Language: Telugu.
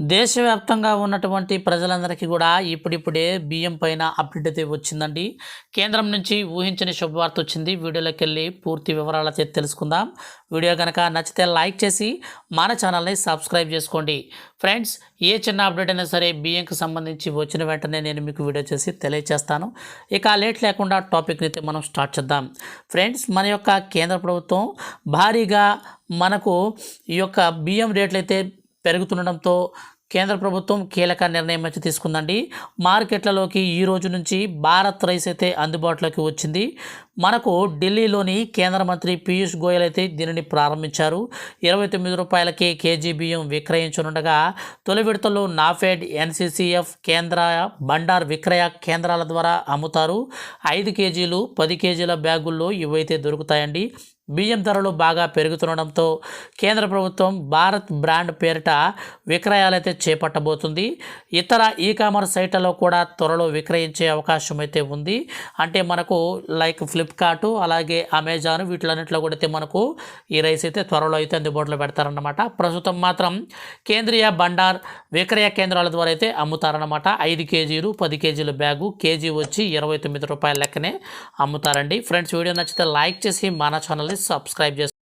దేశవ్యాప్తంగా ఉన్నటువంటి ప్రజలందరికీ కూడా ఇప్పుడిప్పుడే బియ్యం పైన అప్డేట్ అయితే వచ్చిందండి. కేంద్రం నుంచి ఊహించని శుభవార్త వచ్చింది. వీడియోలోకి వెళ్ళి పూర్తి వివరాలు అయితే తెలుసుకుందాం. వీడియో కనుక నచ్చితే లైక్ చేసి మన ఛానల్ని సబ్స్క్రైబ్ చేసుకోండి. ఫ్రెండ్స్, ఏ చిన్న అప్డేట్ అయినా సరే బియ్యంకి సంబంధించి వచ్చిన వెంటనే నేను మీకు వీడియో చేసి తెలియజేస్తాను. ఇక లేట్ లేకుండా టాపిక్ని అయితే మనం స్టార్ట్ చేద్దాం. ఫ్రెండ్స్, మన యొక్క కేంద్ర ప్రభుత్వం భారీగా మనకు ఈ యొక్క బియ్యం రేట్లు అయితే పెరుగుతుండడంతో కేంద్ర ప్రభుత్వం కీలక నిర్ణయం అయితే తీసుకుందండి. మార్కెట్లలోకి ఈ రోజు నుంచి భారత్ రైస్ అయితే అందుబాటులోకి వచ్చింది. మనకు ఢిల్లీలోని కేంద్ర మంత్రి పీయూష్ గోయల్ అయితే దీనిని ప్రారంభించారు. 29 రూపాయలకే కేజీ బియ్యం విక్రయించనుండగా తొలి విడతలో నాఫెడ్, ఎన్సీసీఎఫ్ కేంద్ర బండార్ విక్రయ కేంద్రాల ద్వారా అమ్ముతారు. 5 కేజీలు 10 కేజీల బ్యాగుల్లో ఇవైతే దొరుకుతాయండి. బియ్యం ధరలు బాగా పెరుగుతుండడంతో కేంద్ర ప్రభుత్వం భారత్ బ్రాండ్ పేరిట విక్రయాలైతే చేపట్టబోతుంది. ఇతర ఈ కామర్స్ సైట్లలో కూడా త్వరలో విక్రయించే అవకాశం అయితే ఉంది. అంటే మనకు లైక్ ఫ్లిప్కార్ట్, అలాగే అమెజాన్, వీటిలన్నింటిలో కూడా అయితే మనకు ఈ రైస్ అయితే త్వరలో అయితే అందుబాటులో పెడతారన్నమాట. ప్రస్తుతం మాత్రం కేంద్రీయ బండార్ విక్రయ కేంద్రాల ద్వారా అయితే అమ్ముతారన్నమాట. 5 కేజీలు 10 కేజీల బ్యాగు కేజీ వచ్చి 29 రూపాయల లెక్కనే అమ్ముతారండి. ఫ్రెండ్స్, వీడియో నచ్చితే లైక్ చేసి మన ఛానల్ని సబ్స్క్రైబ్ చేసుకోండి.